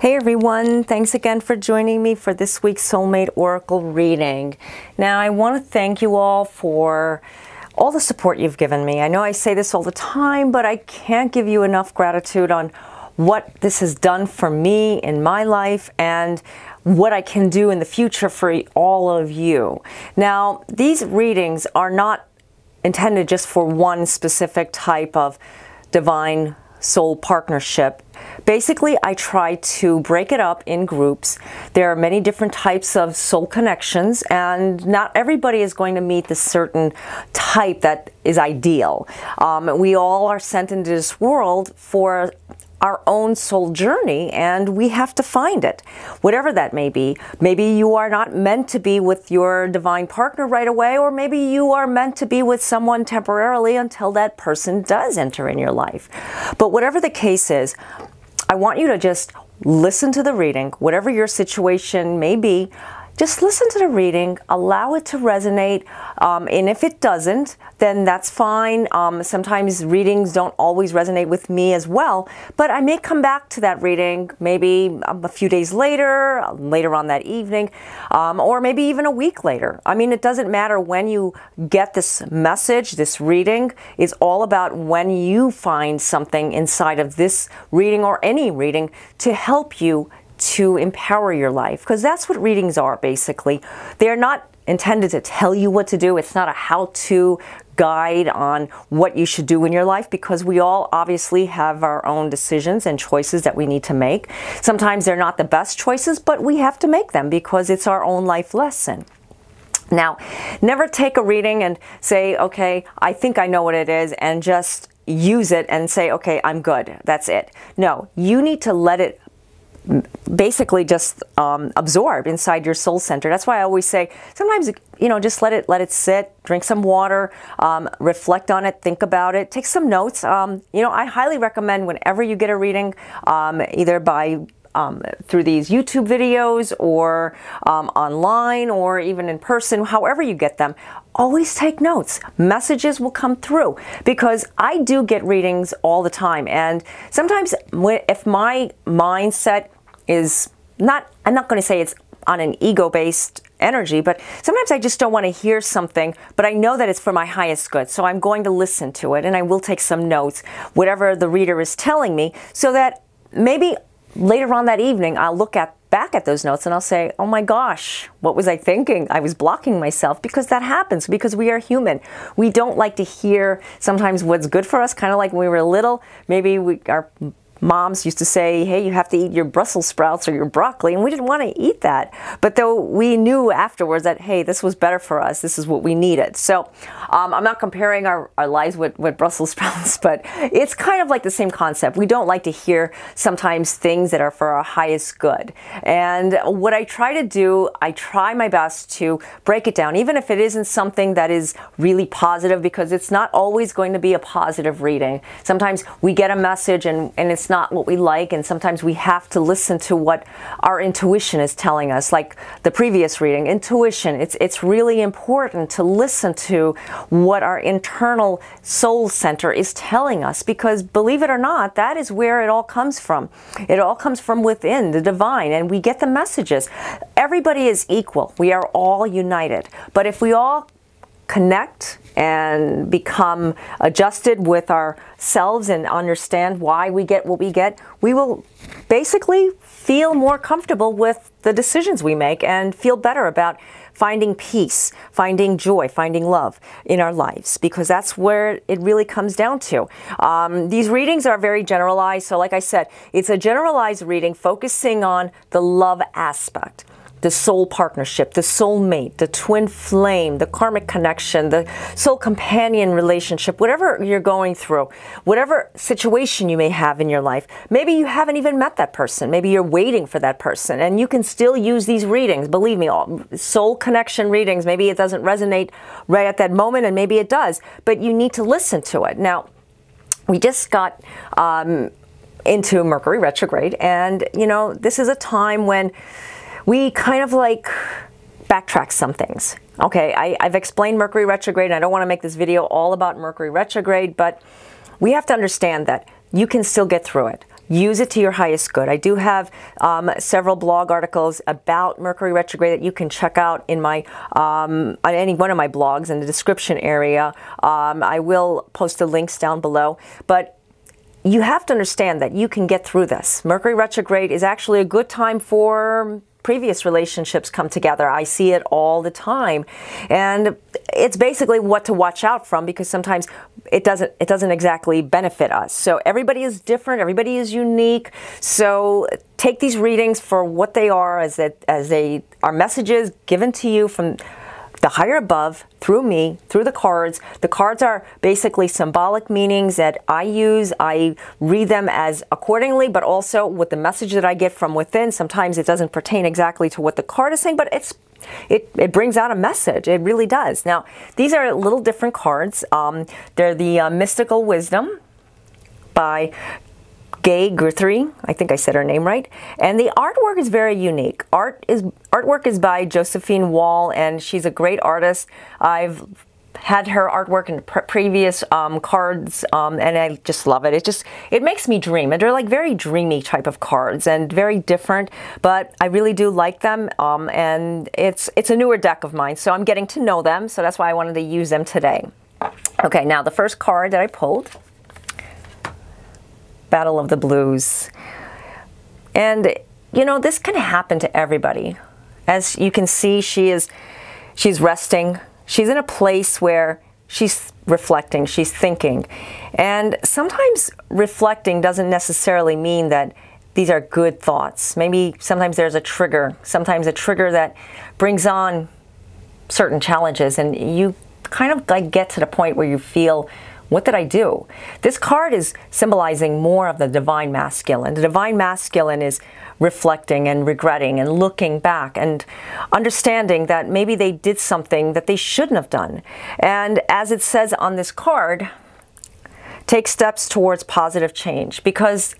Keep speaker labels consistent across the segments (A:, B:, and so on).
A: Hey everyone, thanks again for joining me for this week's Soulmate Oracle reading. Now I want to thank you all for all the support you've given me. I know I say this all the time, but I can't give you enough gratitude on what this has done for me in my life and what I can do in the future for all of you. Now, these readings are not intended just for one specific type of divine soul partnership. Basically, I try to break it up in groups. There are many different types of soul connections, and not everybody is going to meet the certain type that is ideal. We all are sent into this world for our own soul journey, and we have to find it, whatever that may be. Maybe you are not meant to be with your divine partner right away, or maybe you are meant to be with someone temporarily until that person does enter in your life. But whatever the case is, I want you to just listen to the reading, whatever your situation may be. Just listen to the reading, allow it to resonate, and if it doesn't, then that's fine. Sometimes readings don't always resonate with me as well, but I may come back to that reading maybe a few days later, later on that evening, or maybe even a week later. I mean, it doesn't matter when you get this message, this reading. It's all about when you find something inside of this reading or any reading to help you to empower your life, because that's what readings are basically. They're not intended to tell you what to do. It's not a how-to guide on what you should do in your life, because we all obviously have our own decisions and choices that we need to make. Sometimes they're not the best choices, but we have to make them because it's our own life lesson. Now, never take a reading and say, okay, I think I know what it is, and just use it and say, okay, I'm good, that's it. No, you need to let it basically just absorb inside your soul center. That's why I always say, sometimes, you know, just let it sit, drink some water, reflect on it, think about it, take some notes. You know, I highly recommend whenever you get a reading, either by through these YouTube videos or online or even in person, however you get them, always take notes. Messages will come through, because I do get readings all the time. And sometimes if my mindset is not, I'm not going to say it's on an ego-based energy, but sometimes I just don't want to hear something, but I know that it's for my highest good. So I'm going to listen to it, and I will take some notes, whatever the reader is telling me, so that maybe later on that evening, I'll look back at those notes and I'll say, oh my gosh, what was I thinking? I was blocking myself, because that happens, because we are human. We don't like to hear sometimes what's good for us, kind of like when we were little. Maybe our moms used to say, hey, you have to eat your Brussels sprouts or your broccoli, and we didn't want to eat that. But though we knew afterwards that, hey, this was better for us, this is what we needed. So I'm not comparing our lives with Brussels sprouts, but it's kind of like the same concept. We don't like to hear sometimes things that are for our highest good. And what I try to do, I try my best to break it down, even if it isn't something that is really positive, because it's not always going to be a positive reading. Sometimes we get a message and it's not what we like, and sometimes we have to listen to what our intuition is telling us. Like the previous reading, intuition, it's really important to listen to what our internal soul center is telling us, because believe it or not, that is where it all comes from. It all comes from within, the divine, and we get the messages. Everybody is equal. We are all united. But if we all connect and become adjusted with ourselves and understand why we get what we get, we will basically feel more comfortable with the decisions we make and feel better about finding peace, finding joy, finding love in our lives, because that's where it really comes down to. These readings are very generalized. So like I said, it's a generalized reading focusing on the love aspect, the soul partnership, the soulmate, the twin flame, the karmic connection, the soul companion relationship, whatever you're going through, whatever situation you may have in your life. Maybe you haven't even met that person. Maybe you're waiting for that person, and you can still use these readings. Believe me, all soul connection readings, maybe it doesn't resonate right at that moment, and maybe it does, but you need to listen to it. Now, we just got into Mercury retrograde, and you know, this is a time when we kind of like backtrack some things. Okay, I've explained Mercury retrograde, and I don't want to make this video all about Mercury retrograde, but we have to understand that you can still get through it. use it to your highest good. I do have several blog articles about Mercury retrograde that you can check out in my on any one of my blogs in the description area. I will post the links down below, but you have to understand that you can get through this. Mercury retrograde is actually a good time for previous relationships come together. I see it all the time, and it's basically what to watch out from, because sometimes it doesn't exactly benefit us. So everybody is different, everybody is unique. So take these readings for what they are, as they are messages given to you from the higher above, through me, through the cards. The cards are basically symbolic meanings that I use. I read them as accordingly, but also with the message that I get from within. Sometimes it doesn't pertain exactly to what the card is saying, but it brings out a message. It really does. Now, these are little different cards. They're the Mystical Wisdom by Gaye, Guthrie, I think I said her name right. And the artwork is very unique. Artwork is by Josephine Wall, and she's a great artist. I've had her artwork in previous cards, and I just love it. It makes me dream. And they're like very dreamy type of cards and very different, but I really do like them. And it's a newer deck of mine, so I'm getting to know them. So that's why I wanted to use them today. Okay, now the first card that I pulled, Battle of the Blues. And you know, this can happen to everybody. As you can see, she's resting. She's in a place where she's reflecting, she's thinking. And sometimes reflecting doesn't necessarily mean that these are good thoughts. Maybe sometimes there's a trigger, that brings on certain challenges, and you kind of like get to the point where you feel, what did I do? This card is symbolizing more of the divine masculine. The divine masculine is reflecting and regretting and looking back and understanding that maybe they did something that they shouldn't have done. And as it says on this card, take steps towards positive change, because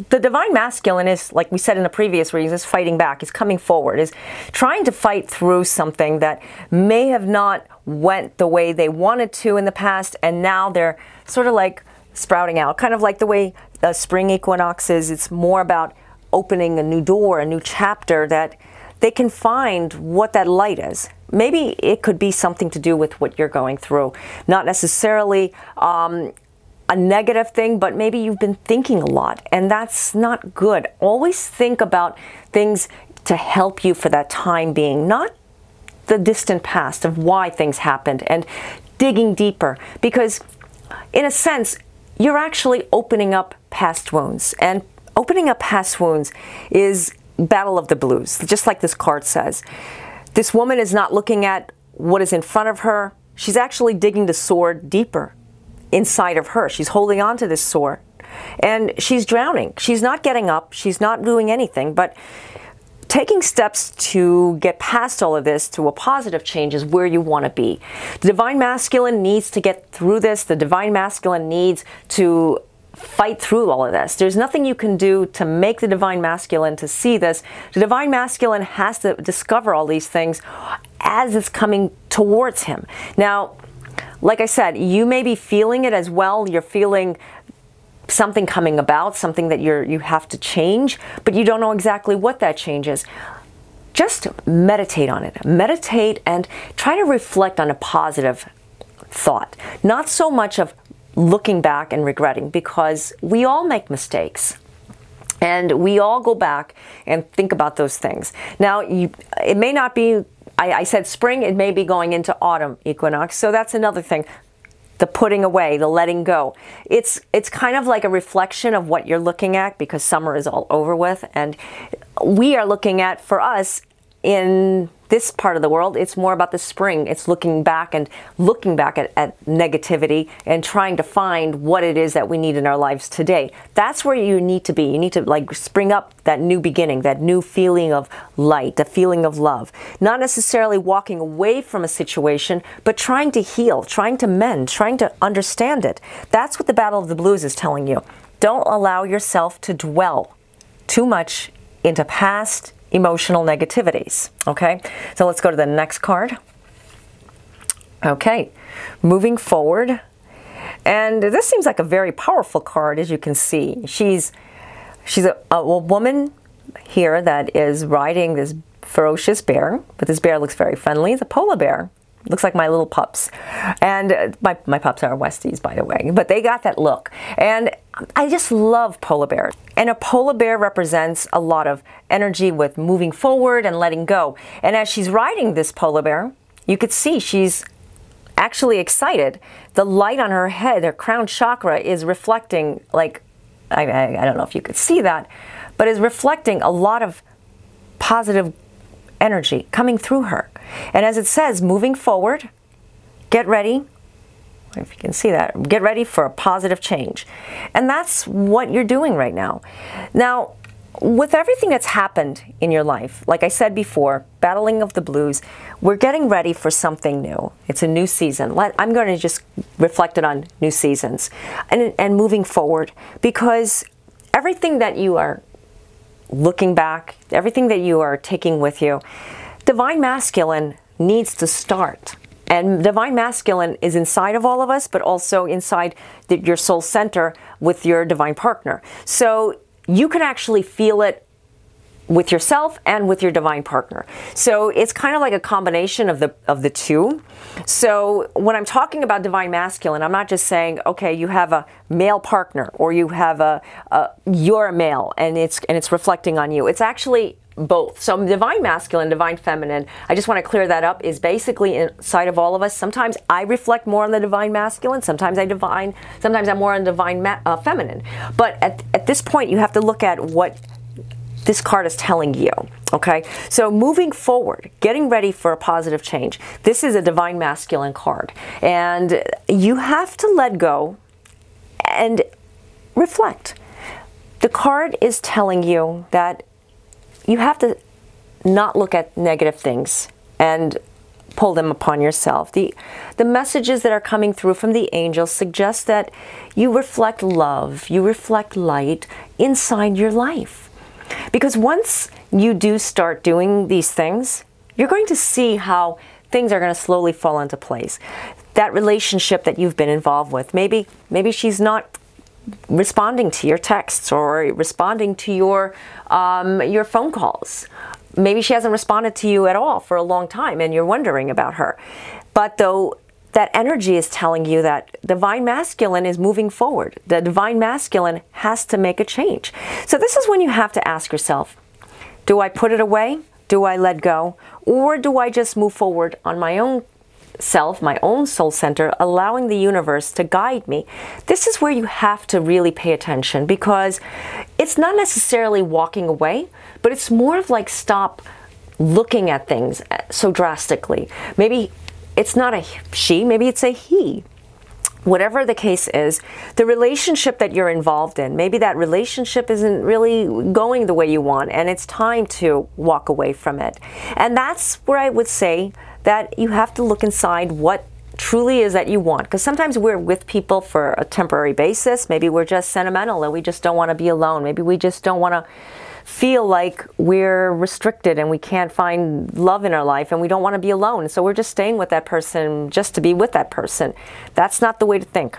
A: the divine masculine is, like we said in the previous readings, is fighting back, is coming forward, is trying to fight through something that may have not went the way they wanted to in the past, and now they're sort of like sprouting out, kind of like the way the spring equinox is. It's more about opening a new door, a new chapter, that they can find what that light is. Maybe it could be something to do with what you're going through, not necessarily a negative thing, but maybe you've been thinking a lot, and that's not good. Always think about things to help you for that time being, not the distant past of why things happened, and digging deeper, because in a sense, you're actually opening up past wounds, and opening up past wounds is Battle of the Blues, just like this card says. This woman is not looking at what is in front of her. She's actually digging the sword deeper inside of her. She's holding on to this sword, and she's drowning. She's not getting up. She's not doing anything, but taking steps to get past all of this to a positive change is where you want to be. The divine masculine needs to get through this. The divine masculine needs to fight through all of this. There's nothing you can do to make the divine masculine to see this. The divine masculine has to discover all these things as it's coming towards him. Now, like I said, you may be feeling it as well. You're feeling something coming about, something that you have to change, but you don't know exactly what that change is. Just meditate on it. Meditate and try to reflect on a positive thought. Not so much of looking back and regretting, because we all make mistakes. And we all go back and think about those things. Now, it may not be, I said spring, it may be going into autumn equinox. So that's another thing. The putting away, the letting go. It's kind of like a reflection of what you're looking at, because summer is all over with. And we are looking at, for us, in this part of the world, it's more about the spring. It's looking back and looking back at negativity and trying to find what it is that we need in our lives today. That's where you need to be. You need to like spring up that new beginning, that new feeling of light, the feeling of love. Not necessarily walking away from a situation, but trying to heal, trying to mend, trying to understand it. That's what the Battle of the Blues is telling you. Don't allow yourself to dwell too much into past emotional negativities. Okay, so let's go to the next card. Okay, moving forward, and this seems like a very powerful card. As you can see, she's She's a woman here that is riding this ferocious bear, but this bear looks very friendly. It's a polar bear. Looks like my little pups. And my pups are Westies, by the way, but they got that look. And I just love polar bears. And a polar bear represents a lot of energy with moving forward and letting go. And as she's riding this polar bear, you could see she's actually excited. The light on her head, her crown chakra, is reflecting, like, I don't know if you could see that, but is reflecting a lot of positive energy coming through her. And as it says, moving forward, get ready, if you can see that, get ready for a positive change. And that's what you're doing right now. Now, with everything that's happened in your life, like I said before, battling of the blues, we're getting ready for something new. It's a new season. I'm going to just reflect it on new seasons and moving forward, because everything that you are looking back, everything that you are taking with you, Divine Masculine needs to start. And Divine Masculine is inside of all of us, but also inside your soul center with your divine partner. So you can actually feel it with yourself and with your divine partner. So it's kind of like a combination of the two. So when I'm talking about Divine Masculine, I'm not just saying, okay, you have a male partner, or you have you're a male and it's reflecting on you. It's actually both. So Divine Masculine, Divine Feminine, I just want to clear that up, is basically inside of all of us. Sometimes I reflect more on the Divine Masculine, sometimes I'm more on Divine Feminine. But at this point, you have to look at what this card is telling you, okay? So moving forward, getting ready for a positive change. This is a Divine Masculine card, and you have to let go and reflect. The card is telling you that you have to not look at negative things and pull them upon yourself. The messages that are coming through from the angels suggest that you reflect love, you reflect light inside your life. Because once you do start doing these things, you're going to see how things are going to slowly fall into place. That relationship that you've been involved with, maybe she's not responding to your texts or responding to your phone calls. Maybe she hasn't responded to you at all for a long time and you're wondering about her. But though that energy is telling you that Divine Masculine is moving forward. The Divine Masculine has to make a change. So this is when you have to ask yourself, do I put it away? Do I let go? Or do I just move forward on my own self, my own soul center, allowing the universe to guide me? This is where you have to really pay attention, because it's not necessarily walking away, but it's more of like stop looking at things so drastically. Maybe it's not a she, maybe it's a he. Whatever the case is, the relationship that you're involved in, maybe that relationship isn't really going the way you want, and it's time to walk away from it. And that's where I would say that you have to look inside what truly is that you want. Because sometimes we're with people for a temporary basis. Maybe we're just sentimental and we just don't want to be alone. Maybe we just don't want to feel like we're restricted and we can't find love in our life and we don't want to be alone. So we're just staying with that person just to be with that person. That's not the way to think.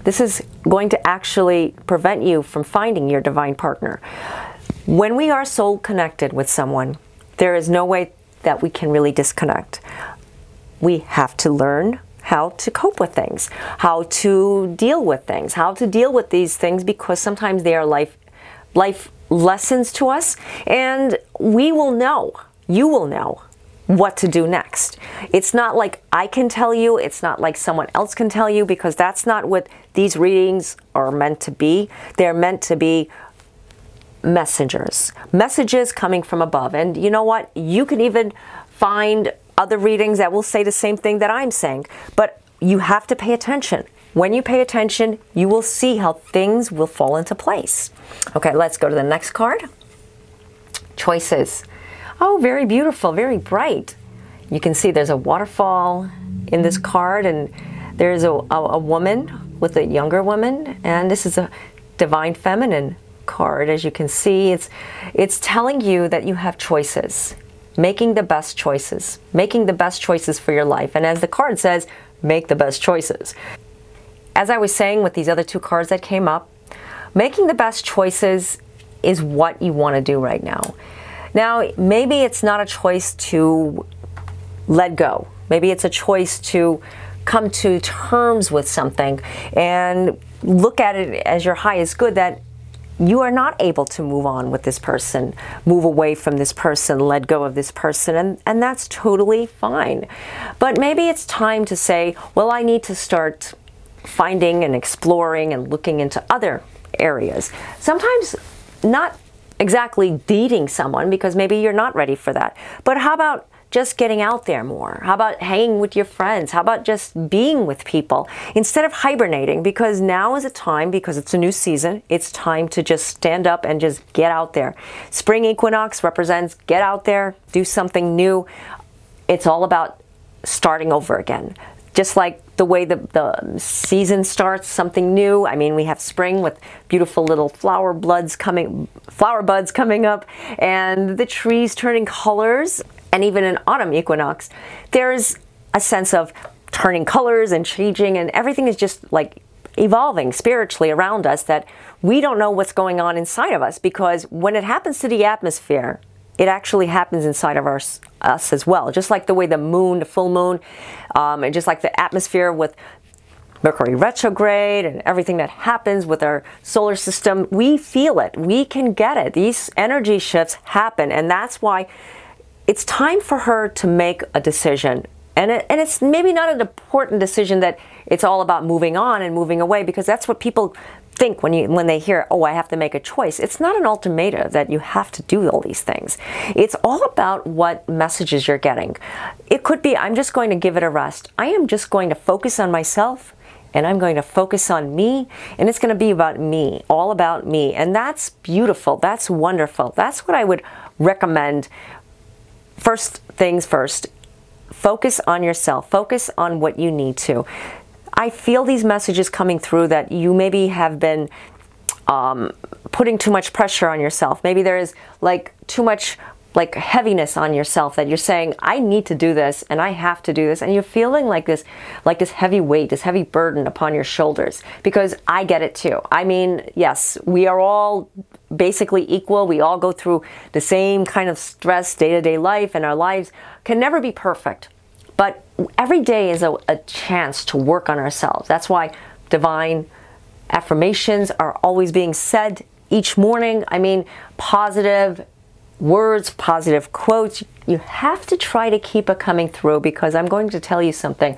A: This is going to actually prevent you from finding your divine partner. When we are soul connected with someone, there is no way that we can really disconnect. We have to learn how to cope with things, how to deal with things, how to deal with these things, because sometimes they are life lessons to us, and we will know, you will know what to do next. It's not like I can tell you, it's not like someone else can tell you, because that's not what these readings are meant to be. They're meant to be messengers, messages coming from above. And you know what? You can even find other readings that will say the same thing that I'm saying, but you have to pay attention. When you pay attention, you will see how things will fall into place. Okay, let's go to the next card. Choices. Oh, very beautiful, very bright. You can see there's a waterfall in this card, and there's a woman with a younger woman, and this is a Divine Feminine card. As you can see, it's telling you that you have choices, making the best choices for your life. And as the card says, make the best choices. As I was saying with these other two cards that came up, making the best choices is what you want to do right now. Now, maybe it's not a choice to let go. Maybe it's a choice to come to terms with something and look at it as your highest good, that you are not able to move on with this person, move away from this person, let go of this person, and that's totally fine. But maybe it's time to say, well, I need to start finding and exploring and looking into other areas. Sometimes not exactly dating someone, because maybe you're not ready for that. But how about just getting out there more? How about hanging with your friends? How about just being with people instead of hibernating? Because now is a time, because it's a new season, it's time to just stand up and just get out there. Spring equinox represents get out there, do something new. It's all about starting over again. Just like the way the season starts, something new. I mean, we have spring with beautiful little flower buds coming up, and the trees turning colors. And even in autumn equinox, there's a sense of turning colors and changing, and everything is just like evolving spiritually around us, that we don't know what's going on inside of us, because when it happens to the atmosphere, it actually happens inside of us as well. Just like the way the moon, the full moon, and just like the atmosphere with Mercury retrograde and everything that happens with our solar system, we feel it, we can get it. These energy shifts happen, and that's why it's time for her to make a decision. And it's maybe not an important decision that it's all about moving on and moving away, because that's what people think when they hear, oh, I have to make a choice. It's not an ultimatum that you have to do all these things. It's all about what messages you're getting. It could be, I'm just going to give it a rest. I am just going to focus on myself, and I'm going to focus on me, and it's going to be about me, all about me. And that's beautiful. That's wonderful. That's what I would recommend. First things first, focus on yourself, focus on what you need to. I feel these messages coming through that you maybe have been putting too much pressure on yourself. Maybe there is like too much like heaviness on yourself, that you're saying, I need to do this and I have to do this, and you're feeling like this heavy weight, this heavy burden upon your shoulders. Because I get it too. I mean, yes, we are all basically equal. We all go through the same kind of stress, day-to-day life, and our lives can never be perfect. But every day is a chance to work on ourselves. That's why divine affirmations are always being said each morning. I mean, positive words, positive quotes. You have to try to keep it coming through, because I'm going to tell you something.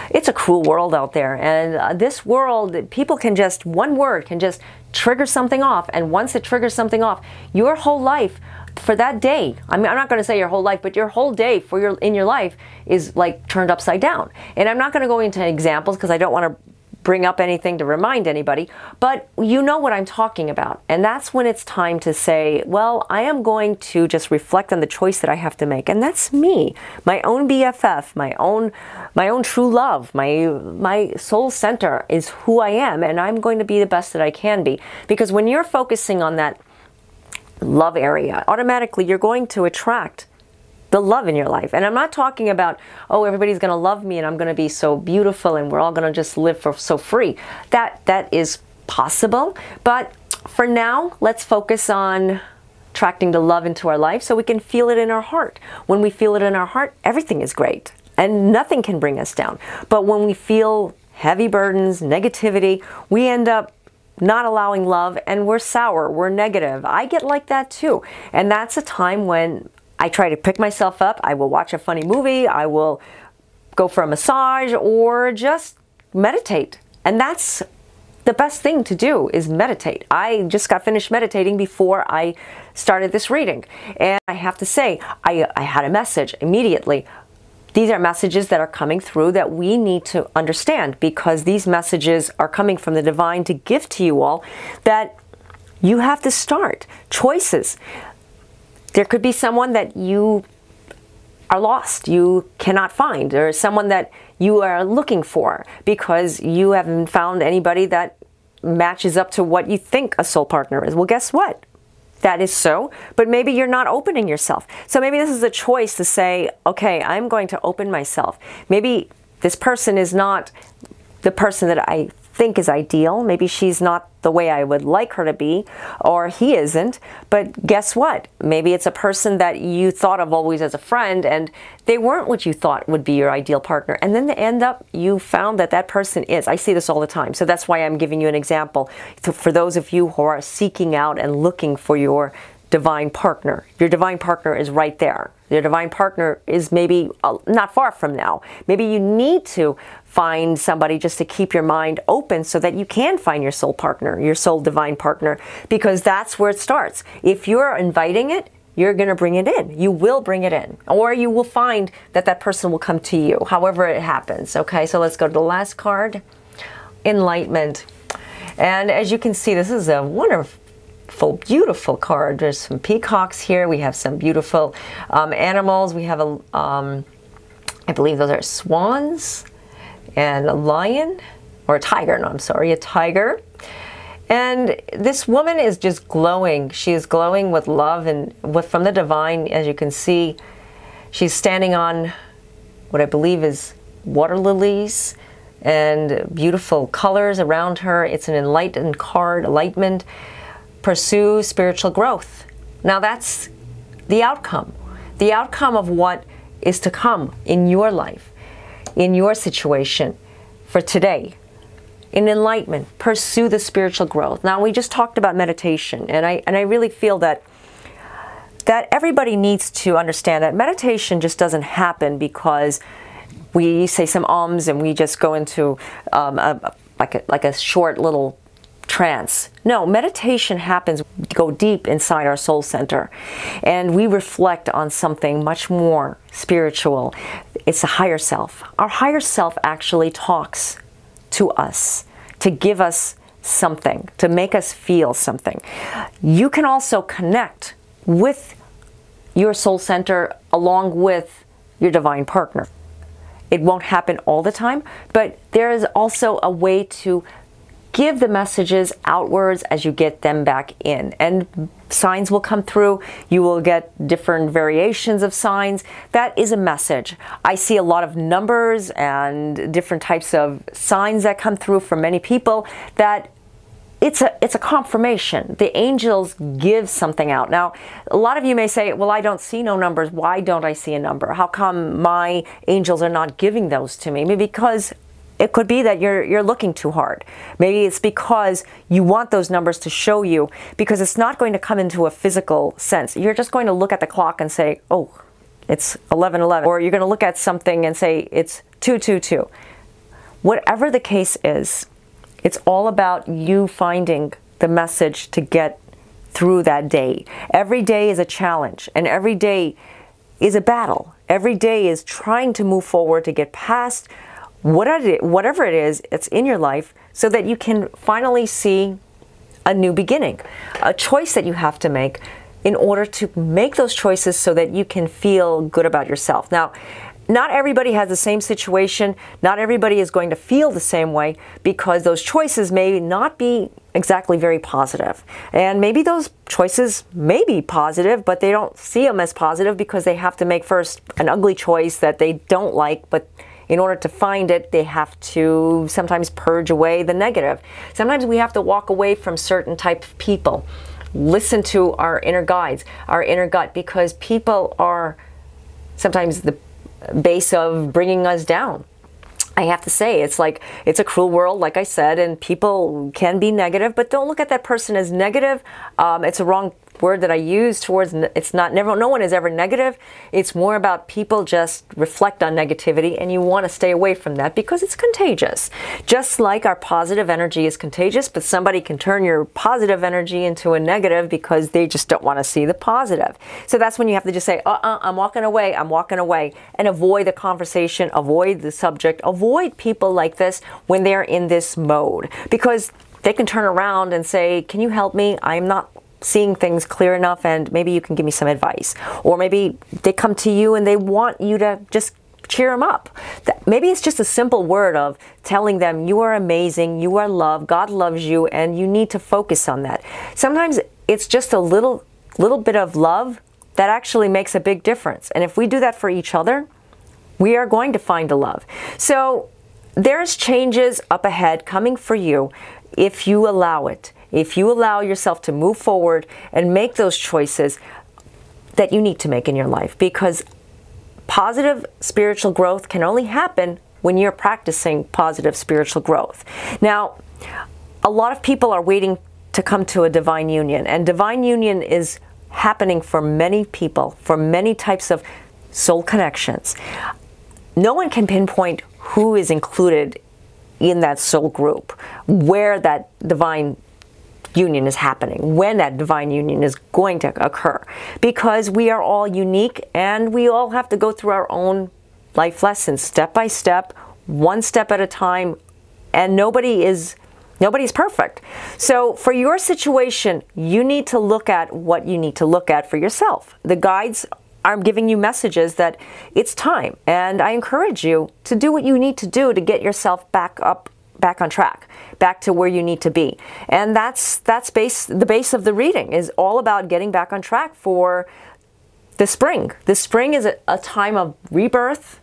A: It's a cruel world out there, and this world, people can just, one word can just trigger something off, and once it triggers something off, your whole life for that day, I mean, I'm not going to say your whole life, but your whole day in your life is like turned upside down. And I'm not going to go into examples, because I don't want to bring up anything to remind anybody, but you know what I'm talking about. And that's when it's time to say, well, I am going to just reflect on the choice that I have to make. And that's me, my own BFF, my own true love, my soul center is who I am, and I'm going to be the best that I can be. Because when you're focusing on that love area, automatically you're going to attract the love in your life. And I'm not talking about, oh, everybody's going to love me and I'm going to be so beautiful and we're all going to just live so free. That is possible. But for now, let's focus on attracting the love into our life so we can feel it in our heart. When we feel it in our heart, everything is great and nothing can bring us down. But when we feel heavy burdens, negativity, we end up not allowing love, and we're sour, we're negative. I get like that too. And that's a time when I try to pick myself up. I will watch a funny movie, I will go for a massage, or just meditate. And that's the best thing to do, is meditate. I just got finished meditating before I started this reading. And I have to say, I had a message immediately. These are messages that are coming through that we need to understand, because these messages are coming from the divine to give to you all, that you have to start choices. There could be someone that you are lost, you cannot find. There is someone that you are looking for because you haven't found anybody that matches up to what you think a soul partner is. Well, guess what? That is so, but maybe you're not opening yourself. So maybe this is a choice to say, okay, I'm going to open myself. Maybe this person is not the person that I think is ideal. Maybe she's not the way I would like her to be, or he isn't. But guess what? Maybe it's a person that you thought of always as a friend, and they weren't what you thought would be your ideal partner. And then they end up, you found that that person is. I see this all the time. So that's why I'm giving you an example. For those of you who are seeking out and looking for your divine partner, your divine partner is right there. Your divine partner is maybe not far from now. Maybe you need to find somebody just to keep your mind open so that you can find your soul partner, your soul divine partner, because that's where it starts. If you're inviting it, you're going to bring it in. You will bring it in, or you will find that that person will come to you, however it happens. Okay, so let's go to the last card, Enlightenment. And as you can see, this is a wonderful, beautiful card. There's some peacocks here. We have some beautiful animals. We have I believe those are swans and a lion, or a tiger. No, I'm sorry, a tiger. And this woman is just glowing. She is glowing with love and from the divine. As you can see, she's standing on what I believe is water lilies and beautiful colors around her. It's an enlightened card, enlightenment. Pursue spiritual growth. Now that's the outcome of what is to come in your life, in your situation for today. In enlightenment, pursue the spiritual growth. Now we just talked about meditation, and I really feel that everybody needs to understand that meditation just doesn't happen because we say some ums and we just go into like a short little trance. No, meditation happens, go deep inside our soul center, and we reflect on something much more spiritual. It's a higher self. Our higher self actually talks to us to give us something, to make us feel something. You can also connect with your soul center along with your divine partner. It won't happen all the time, but there is also a way to give the messages outwards as you get them back in, and signs will come through. You will get different variations of signs. That is a message. I see a lot of numbers and different types of signs that come through from many people that it's a confirmation. The angels give something out. Now, a lot of you may say, well, I don't see no numbers. Why don't I see a number? How come my angels are not giving those to me? Maybe because it could be that you're looking too hard. Maybe it's because you want those numbers to show you, because it's not going to come into a physical sense. You're just going to look at the clock and say, oh, it's 11:11. Or you're going to look at something and say, it's 2:22. Whatever the case is, it's all about you finding the message to get through that day. Every day is a challenge, and every day is a battle. Every day is trying to move forward to get past whatever it is that's in your life, so that you can finally see a new beginning, a choice that you have to make in order to make those choices so that you can feel good about yourself. Now, not everybody has the same situation. Not everybody is going to feel the same way, because those choices may not be exactly very positive. And maybe those choices may be positive, but they don't see them as positive because they have to make first an ugly choice that they don't like, but in order to find it, they have to sometimes purge away the negative. Sometimes we have to walk away from certain type of people. Listen to our inner guides, our inner gut, because people are sometimes the base of bringing us down. I have to say, it's a cruel world, like I said, and people can be negative, but don't look at that person as negative. It's a wrong word that I use towards, it's not, never, no one is ever negative. It's more about people just reflect on negativity, and you want to stay away from that because it's contagious. Just like our positive energy is contagious, but somebody can turn your positive energy into a negative because they just don't want to see the positive. So that's when you have to just say, I'm walking away, and avoid the conversation, avoid the subject, avoid people like this when they're in this mode, because they can turn around and say, can you help me? I'm not seeing things clear enough, and maybe you can give me some advice. Or maybe they come to you and they want you to just cheer them up. Maybe it's just a simple word of telling them you are amazing, you are loved, God loves you, and you need to focus on that. Sometimes it's just a little bit of love that actually makes a big difference. And if we do that for each other, we are going to find a love. So there's changes up ahead coming for you if you allow it. If you allow yourself to move forward and make those choices that you need to make in your life, because positive spiritual growth can only happen when you're practicing positive spiritual growth. Now, a lot of people are waiting to come to a divine union, and divine union is happening for many people, for many types of soul connections. No one can pinpoint who is included in that soul group, where that divine union is happening, when that divine union is going to occur, because we are all unique and we all have to go through our own life lessons step by step, one step at a time, and nobody's perfect. So for your situation, you need to look at what you need to look at for yourself. The guides are giving you messages that it's time, and I encourage you to do what you need to do to get yourself back on track, back to where you need to be. And that's the base of the reading is all about getting back on track for the spring. The spring is a time of rebirth,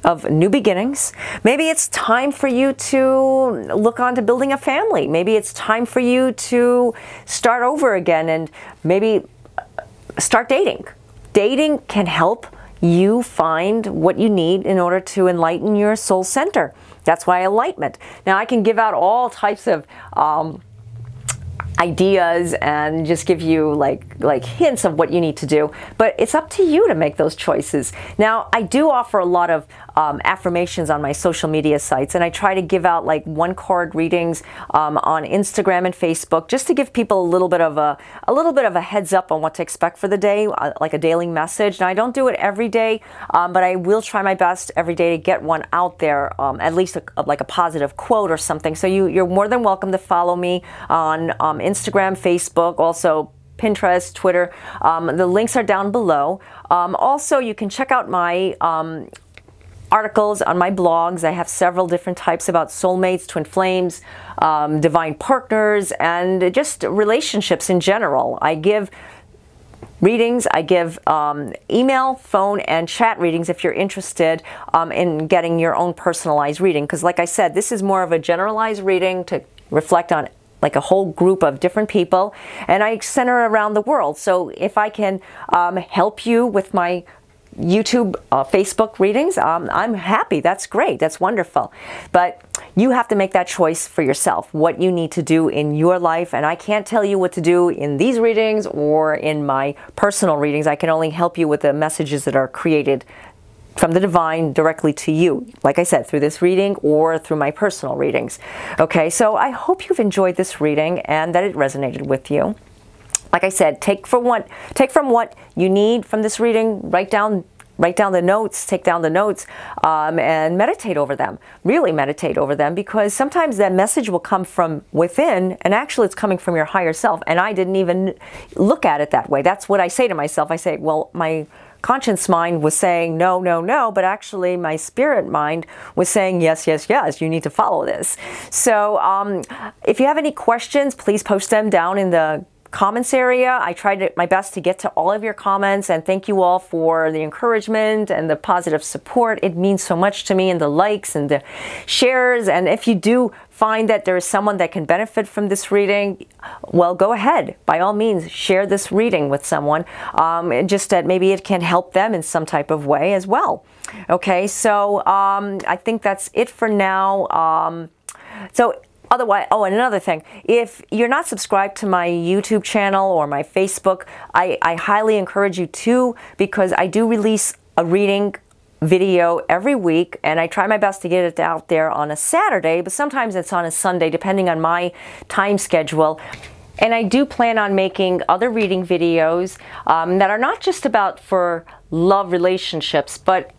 A: of new beginnings. Maybe it's time for you to look on to building a family. Maybe it's time for you to start over again and maybe start dating. Dating can help you find what you need in order to enlighten your soul center. That's why enlightenment. Now, I can give out all types of ideas and just give you like hints of what you need to do, but it's up to you to make those choices. Now, I do offer a lot of affirmations on my social media sites, and I try to give out like one-card readings on Instagram and Facebook, just to give people a little bit of a heads up on what to expect for the day, like a daily message. Now, I don't do it every day, but I will try my best every day to get one out there, at least like a positive quote or something. So you're more than welcome to follow me on Instagram, Facebook, also Pinterest, Twitter. The links are down below. Also, you can check out my articles on my blogs. I have several different types about soulmates, twin flames, divine partners, and just relationships in general. I give readings. I give email, phone, and chat readings if you're interested in getting your own personalized reading. Because like I said, this is more of a generalized reading to reflect on like a whole group of different people, and I center around the world. So if I can help you with my YouTube, Facebook readings, I'm happy. That's great. That's wonderful. But you have to make that choice for yourself, what you need to do in your life. And I can't tell you what to do in these readings or in my personal readings. I can only help you with the messages that are created from the divine directly to you, like I said, through this reading or through my personal readings. Okay, so I hope you've enjoyed this reading and that it resonated with you. Like I said, take from what you need from this reading, write down the notes, take down the notes, and meditate over them. Really meditate over them, because sometimes that message will come from within, and actually it's coming from your higher self, and I didn't even look at it that way. That's what I say to myself. I say, well, my conscious mind was saying no, no, no, but actually my spirit mind was saying yes, yes, yes, you need to follow this. So if you have any questions, please post them down in the comments area. I tried my best to get to all of your comments, and thank you all for the encouragement and the positive support. It means so much to me, and the likes and the shares. And if you do find that there is someone that can benefit from this reading, well, go ahead. By all means, share this reading with someone, just that maybe it can help them in some type of way as well. Okay, so I think that's it for now. Otherwise, oh, and another thing, if you're not subscribed to my YouTube channel or my Facebook, I highly encourage you to, because I do release a reading video every week, and I try my best to get it out there on a Saturday, but sometimes it's on a Sunday, depending on my time schedule. And I do plan on making other reading videos that are not just about for love relationships, but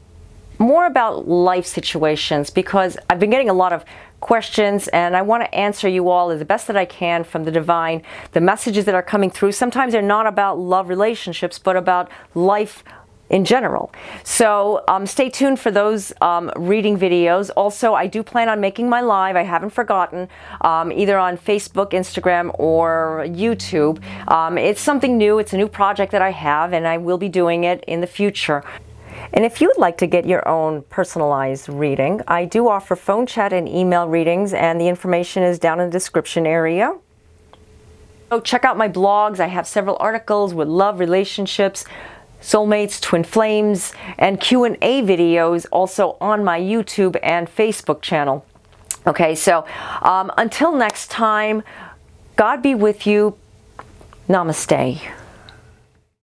A: more about life situations, because I've been getting a lot of questions, and I want to answer you all as the best that I can from the divine. The messages that are coming through, sometimes they're not about love relationships, but about life in general. So stay tuned for those reading videos. Also, I do plan on making my live, I haven't forgotten, either on Facebook, Instagram, or YouTube. It's something new. It's a new project that I have, and I will be doing it in the future. And if you would like to get your own personalized reading, I do offer phone chat and email readings, and the information is down in the description area. So check out my blogs. I have several articles with love, relationships, soulmates, twin flames, and Q&A videos also on my YouTube and Facebook channel. Okay, so until next time, God be with you. Namaste.